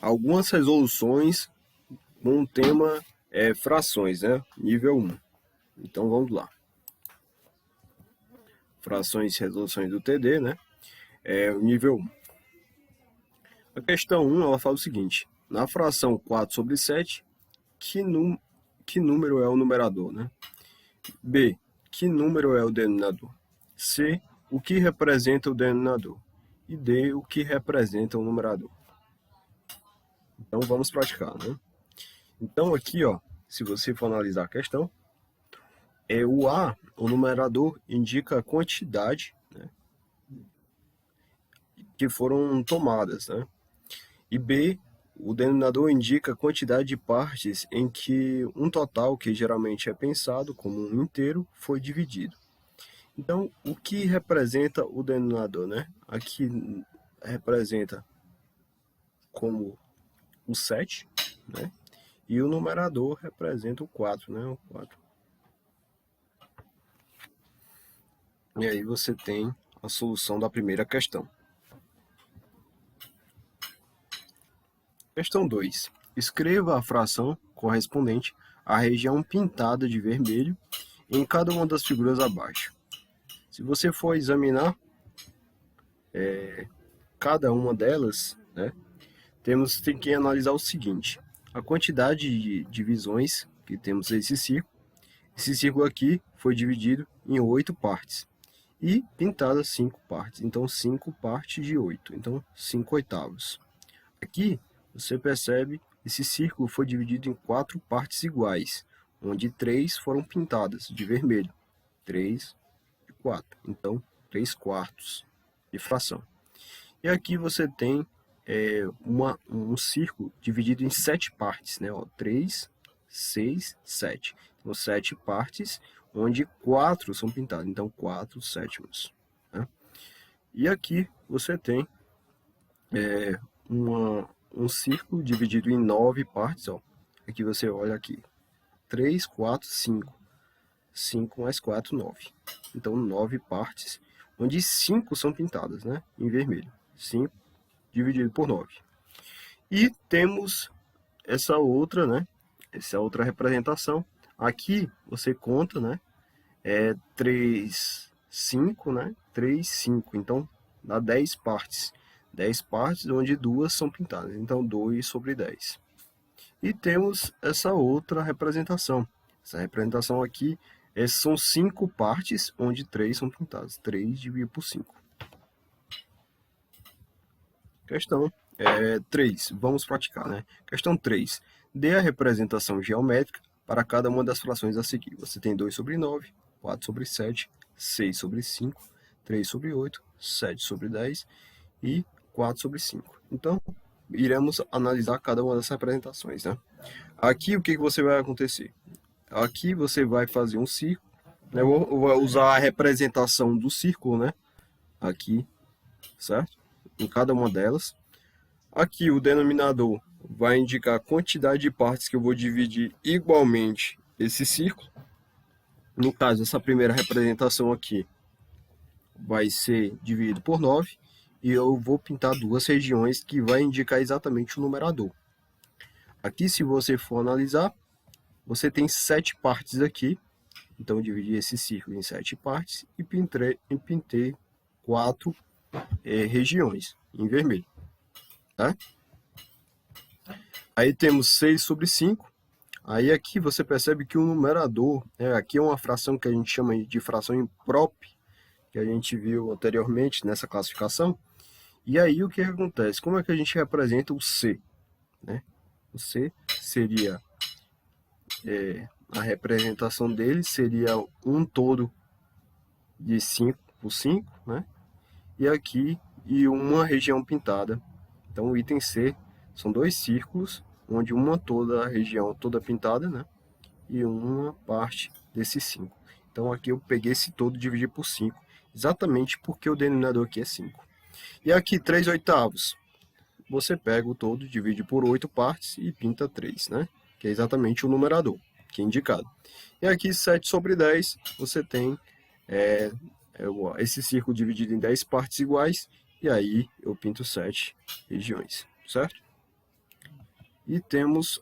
algumas resoluções com o tema frações, né? Nível 1. Então vamos lá. Frações e resoluções do TD, né? O nível 1. A questão 1, ela fala o seguinte: na fração 4 sobre 7, que número é o numerador, né? B, que número é o denominador? C, o que representa o denominador? E D, o que representa o numerador? Então vamos praticar, né? Então aqui, ó, se você for analisar a questão, o A, o numerador, indica a quantidade, né, que foram tomadas, né? E B, o denominador indica a quantidade de partes em que um total, que geralmente é pensado como um inteiro, foi dividido. Então, o que representa o denominador, né? Aqui representa como o 7, né? E o numerador representa o 4, né? O 4. E aí você tem a solução da primeira questão. Questão 2. Escreva a fração correspondente à região pintada de vermelho em cada uma das figuras abaixo. Se você for examinar cada uma delas, né, tem que analisar o seguinte: a quantidade de divisões que temos nesse círculo. Esse círculo aqui foi dividido em 8 partes e pintadas 5 partes. Então, 5 partes de 8. Então, 5 oitavos. Aqui, você percebe esse círculo foi dividido em 4 partes iguais, onde 3 foram pintadas de vermelho. 3 e 4. Então, 3 quartos de fração. E aqui você tem um círculo dividido em 7 partes, né? 3, 6, 7. Então, 7 partes, onde 4 são pintadas. Então, 4 sétimos. Né? E aqui você tem um círculo dividido em 9 partes. Ó. Aqui você olha aqui. 3, 4, 5. 5 mais 4, 9. Então, 9 partes, onde 5 são pintadas, né? Em vermelho. 5 dividido por 9. E temos essa outra, né? Essa outra representação. Aqui você conta, né? 3, 5, né? 3, 5. Então, dá 10 partes. 10 partes, onde 2 são pintadas. Então, 2 sobre 10. E temos essa outra representação. Essa representação aqui são 5 partes, onde 3 são pintadas. 3 dividido por 5. Questão 3. Vamos praticar, né? Questão 3. Dê a representação geométrica para cada uma das frações a seguir. Você tem 2 sobre 9, 4 sobre 7, 6 sobre 5, 3 sobre 8, 7 sobre 10 e 4 sobre 5. Então, iremos analisar cada uma dessas representações, né? Aqui, o que você vai acontecer? Aqui você vai fazer um círculo, né? Eu vou usar a representação do círculo, né? Aqui, certo? Em cada uma delas. Aqui o denominador vai indicar a quantidade de partes que eu vou dividir igualmente esse círculo. No caso, essa primeira representação aqui vai ser dividido por 9. E eu vou pintar duas regiões que vai indicar exatamente o numerador. Aqui, se você for analisar, você tem 7 partes aqui. Então, eu dividi esse círculo em 7 partes e pintei 4 regiões em vermelho. Tá? Aí temos 6 sobre 5. Aí aqui você percebe que o numerador, aqui é uma fração que a gente chama de fração imprópria, que a gente viu anteriormente nessa classificação. E aí o que acontece? Como é que a gente representa o C? Né? O C seria, a representação dele seria um todo de 5 por 5, né? E aqui, e uma região pintada. Então o item C são 2 círculos, onde uma toda a região toda pintada, né? E uma parte desses 5. Então aqui eu peguei esse todo e dividi por 5, exatamente porque o denominador aqui é 5. E aqui 3 oitavos. Você pega o todo, divide por 8 partes e pinta 3, né? Que é exatamente o numerador, que é indicado. E aqui 7 sobre 10, você tem esse círculo dividido em 10 partes iguais, e aí eu pinto 7 regiões, certo? E temos,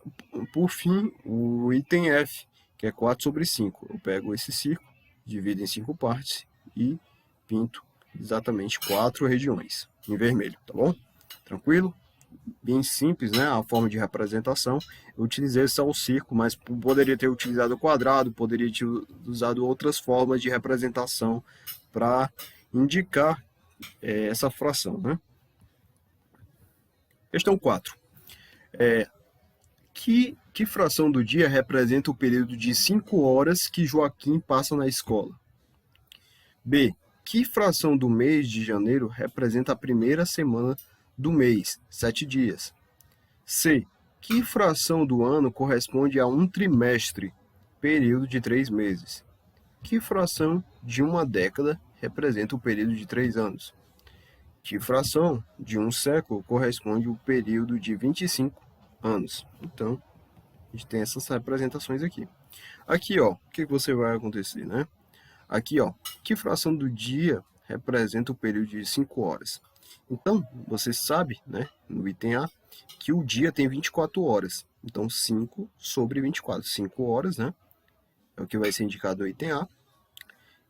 por fim, o item F, que é 4 sobre 5. Eu pego esse círculo, divido em 5 partes e pinto exatamente 4 regiões em vermelho, tá bom? Tranquilo? Bem simples, né? A forma de representação. Eu utilizei só o círculo, mas poderia ter utilizado o quadrado, poderia ter usado outras formas de representação para indicar essa fração, né? Questão 4. Que fração do dia representa o período de 5 horas que Joaquim passa na escola? B. Que fração do mês de janeiro representa a primeira semana do mês, 7 dias? C. Que fração do ano corresponde a um trimestre, período de 3 meses? Que fração de uma década representa o período de 3 anos? Que fração de um século corresponde ao período de 25 anos? Então, a gente tem essas representações aqui. Aqui, ó, o que você vai acontecer, né? Aqui, ó, que fração do dia representa o período de 5 horas? Então, você sabe, né, no item A, que o dia tem 24 horas. Então, 5 sobre 24. 5 horas, né? É o que vai ser indicado no item A.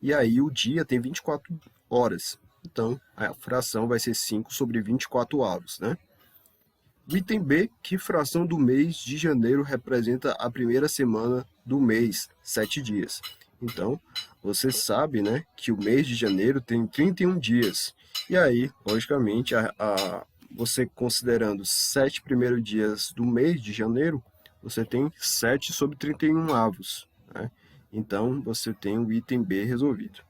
E aí, o dia tem 24 horas. Então, a fração vai ser 5 sobre 24 avos, né? O item B, que fração do mês de janeiro representa a primeira semana do mês, 7 dias? Então, você sabe, né, que o mês de janeiro tem 31 dias. E aí, logicamente, você considerando os 7 primeiros dias do mês de janeiro, você tem 7 sobre 31 avos, né? Então, você tem o item B resolvido.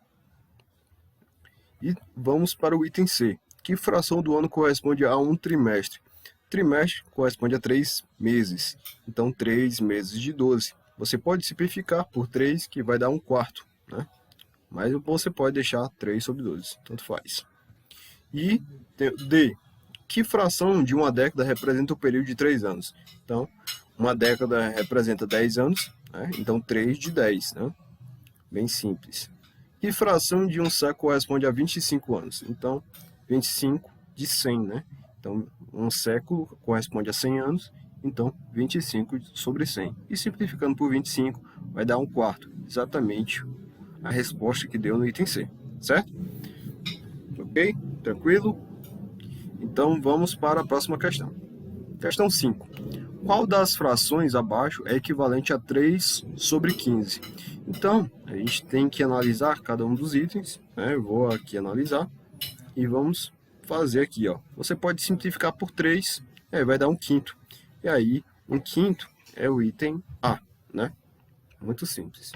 E vamos para o item C. Que fração do ano corresponde a um trimestre? Trimestre corresponde a 3 meses. Então, 3 meses de 12. Você pode simplificar por 3, que vai dar um quarto, né? Mas você pode deixar 3 sobre 12, tanto faz. E D. Que fração de uma década representa o período de 3 anos? Então, uma década representa 10 anos, né? Então 3 de 10, né? Bem simples. Que fração de um século corresponde a 25 anos? Então, 25 de 100, né? Então, um século corresponde a 100 anos, então 25 sobre 100. E simplificando por 25, vai dar um quarto. Exatamente a resposta que deu no item C, certo? Ok? Tranquilo? Então, vamos para a próxima questão. Questão 5. Qual das frações abaixo é equivalente a 3 sobre 15? Então, a gente tem que analisar cada um dos itens, né? Eu vou aqui analisar e vamos fazer aqui, ó. Você pode simplificar por 3, vai dar um quinto. E aí, um quinto é o item A, né? Muito simples.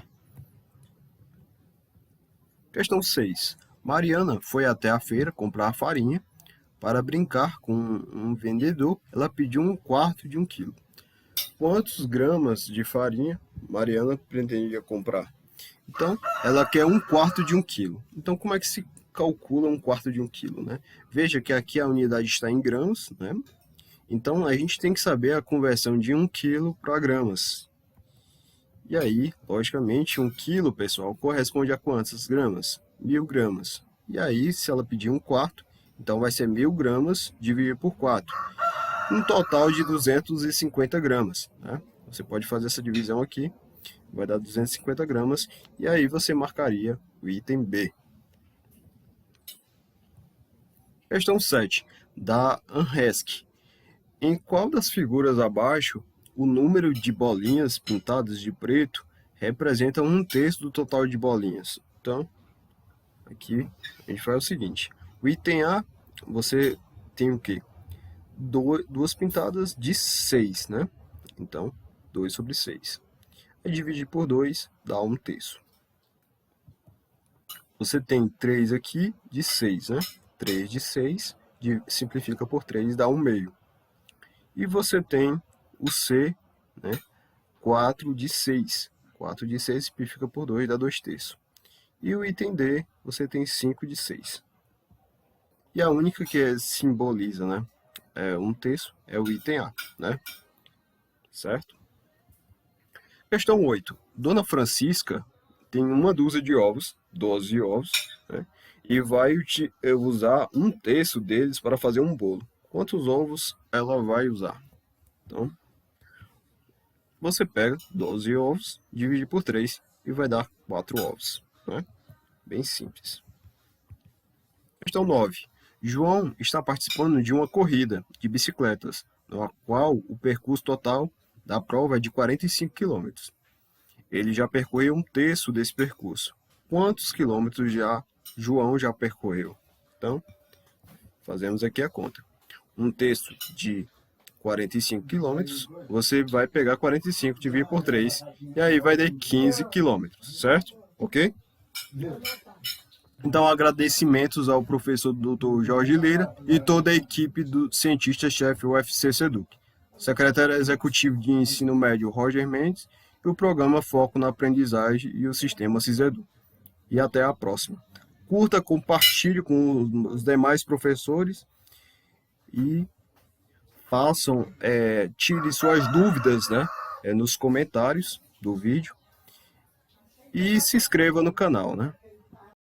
Questão 6. Mariana foi até a feira comprar farinha. Para brincar com um vendedor, ela pediu um quarto de 1 quilo. Quantos gramas de farinha Mariana pretendia comprar? Então, ela quer um quarto de 1 quilo. Então, como é que se calcula um quarto de 1 quilo, né? Veja que aqui a unidade está em gramas, né? Então, a gente tem que saber a conversão de 1 quilo para gramas. E aí, logicamente, 1 quilo, pessoal, corresponde a quantas gramas? 1000 gramas. E aí, se ela pedir um quarto, então vai ser 1000 gramas dividido por 4. Um total de 250 gramas, né? Você pode fazer essa divisão aqui, vai dar 250 gramas, e aí você marcaria o item B. Questão 7, da ANRESC. Em qual das figuras abaixo, o número de bolinhas pintadas de preto representa 1/3 do total de bolinhas? Então, aqui a gente faz o seguinte. O item A, você tem o quê? Duas pintadas de 6, né? Então, 2 sobre 6. Aí dividir por 2 dá 1/3. Você tem 3 aqui de 6, né? 3 de 6, simplifica por 3, dá 1/2. E você tem o C, né? 4 de 6. 4 de 6 simplifica por 2, dá 2/3. E o item D, você tem 5 de 6. E a única que simboliza, né? 1/3 é o item A, né? Certo? Questão 8. Dona Francisca tem uma dúzia de ovos, 12 ovos, né? E vai usar 1/3 deles para fazer um bolo. Quantos ovos ela vai usar? Então, Você pega 12 ovos, divide por 3 e vai dar 4 ovos, né? Bem simples. Questão 9. João está participando de uma corrida de bicicletas, na qual o percurso total da prova é de 45 km. Ele já percorreu um terço desse percurso. Quantos quilômetros João já percorreu? Então, fazemos aqui a conta. Um terço de 45 quilômetros, você vai pegar 45 dividido por 3, e aí vai dar 15 quilômetros, certo? Ok? Então, agradecimentos ao professor Dr. Jorge Lira e toda a equipe do cientista-chefe UFC Seduc, secretário executivo de ensino médio Roger Mendes e o programa Foco na Aprendizagem e o sistema CISEDU. E até a próxima. Curta, compartilhe com os demais professores e tire suas dúvidas, né, nos comentários do vídeo e se inscreva no canal, né?